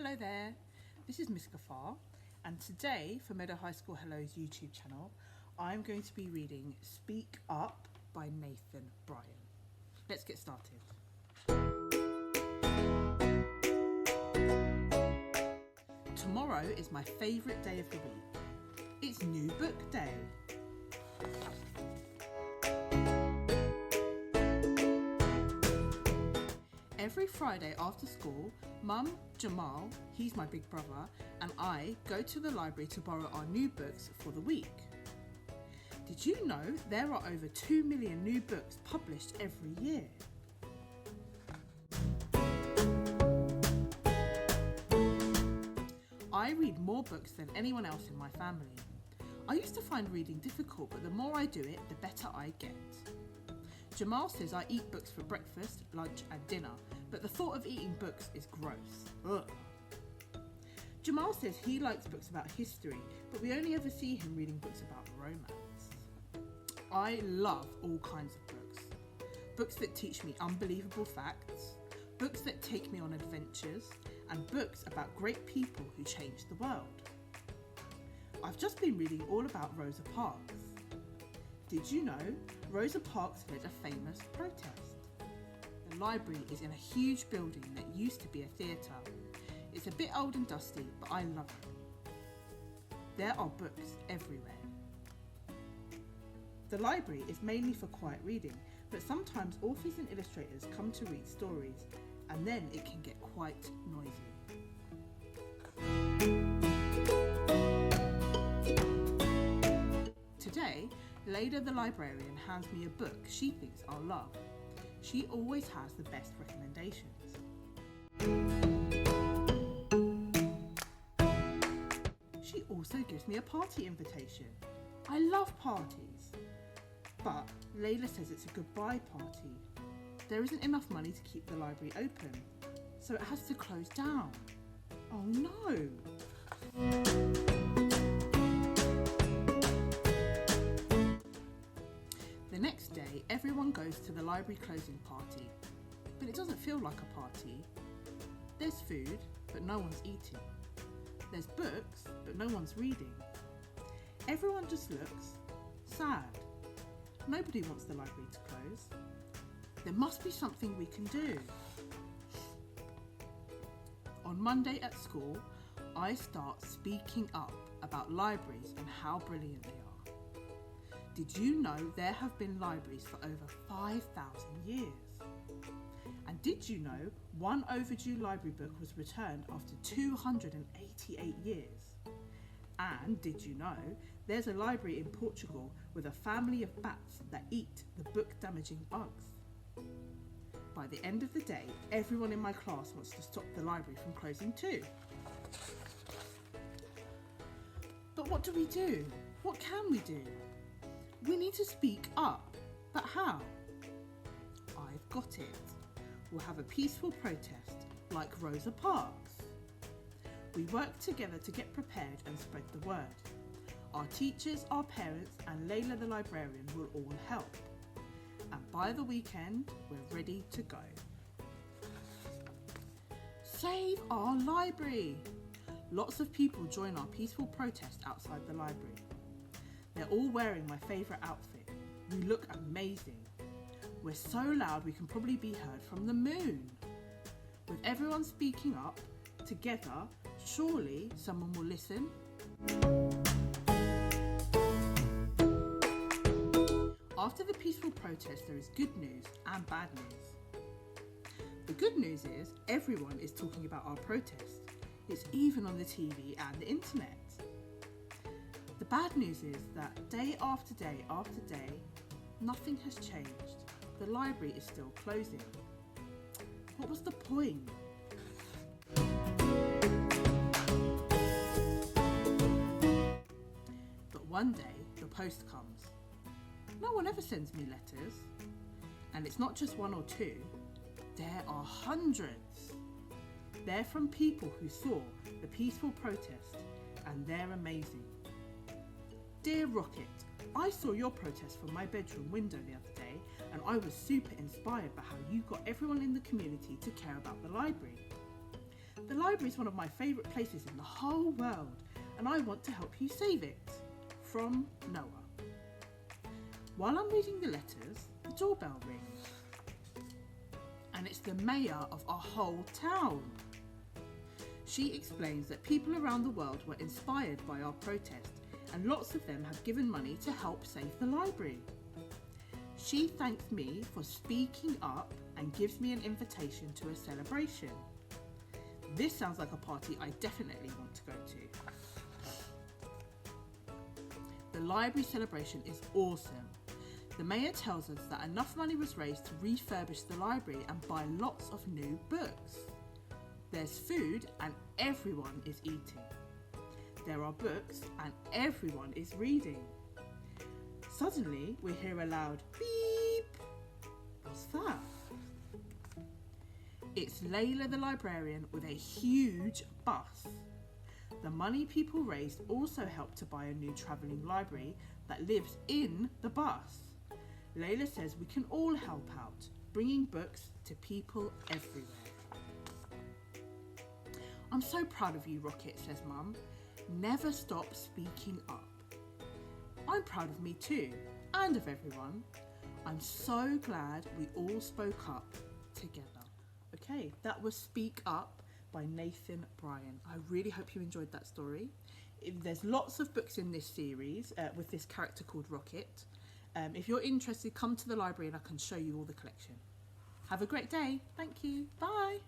Hello there, this is Miss Gaafar, and today for Meadow High School Hello's YouTube channel, I'm going to be reading Speak Up by Nathan Bryon. Let's get started. Tomorrow is my favourite day of the week. It's New Book Day. Every Friday after school, Mum, Jamal, he's my big brother, and I go to the library to borrow our new books for the week. Did you know there are over 2 million new books published every year? I read more books than anyone else in my family. I used to find reading difficult, but the more I do it, the better I get. Jamal says I eat books for breakfast, lunch and dinner, but the thought of eating books is gross. Ugh. Jamal says he likes books about history, but we only ever see him reading books about romance. I love all kinds of books. Books that teach me unbelievable facts, books that take me on adventures, and books about great people who changed the world. I've just been reading all about Rosa Parks. Did you know Rosa Parks led a famous protest? The library is in a huge building that used to be a theatre. It's a bit old and dusty, but I love it. There are books everywhere. The library is mainly for quiet reading, but sometimes authors and illustrators come to read stories, and then it can get quite noisy. Today, Layla the librarian hands me a book she thinks I'll love. She always has the best recommendations. She also gives me a party invitation. I love parties. But Layla says it's a goodbye party. There isn't enough money to keep the library open, so it has to close down. Oh no! The next day, everyone goes to the library closing party, but it doesn't feel like a party. There's food, but no one's eating. There's books, but no one's reading. Everyone just looks sad. Nobody wants the library to close. There must be something we can do. On Monday at school, I start speaking up about libraries and how brilliant they are. Did you know there have been libraries for over 5,000 years? And did you know one overdue library book was returned after 288 years? And did you know there's a library in Portugal with a family of bats that eat the book-damaging bugs? By the end of the day, everyone in my class wants to stop the library from closing too. But what do we do? What can we do? We need to speak up, but how? I've got it. We'll have a peaceful protest, like Rosa Parks. We work together to get prepared and spread the word. Our teachers, our parents, and Layla the librarian will all help. And by the weekend, we're ready to go. Save our library! Lots of people join our peaceful protest outside the library. They're all wearing my favourite outfit. We look amazing. We're so loud we can probably be heard from the moon. With everyone speaking up, together, surely someone will listen. After the peaceful protest, there is good news and bad news. The good news is everyone is talking about our protest. It's even on the TV and the internet. The bad news is that day after day after day, nothing has changed. The library is still closing. What was the point? But one day, the post comes. No one ever sends me letters. And it's not just one or two. There are hundreds. They're from people who saw the peaceful protest, and they're amazing. Dear Rocket, I saw your protest from my bedroom window the other day, and I was super inspired by how you got everyone in the community to care about the library. The library is one of my favourite places in the whole world, and I want to help you save it. From Noah. While I'm reading the letters, the doorbell rings. And it's the mayor of our whole town. She explains that people around the world were inspired by our protest, and lots of them have given money to help save the library. She thanks me for speaking up and gives me an invitation to a celebration. This sounds like a party I definitely want to go to. The library celebration is awesome. The mayor tells us that enough money was raised to refurbish the library and buy lots of new books. There's food and everyone is eating. There are books and everyone is reading. Suddenly we hear a loud beep. What's that? It's Layla the librarian with a huge bus. The money people raised also helped to buy a new travelling library that lives in the bus. Layla says we can all help out, bringing books to people everywhere. I'm so proud of you, Rocket, says Mum. Never stop speaking up. I'm proud of me too, and of everyone. I'm so glad we all spoke up together. Okay, that was Speak Up by Nathan Bryon. I really hope you enjoyed that story. There's lots of books in this series with this character called Rocket. If you're interested, come to the library and I can show you all the collection. Have a great day. Thank you. Bye.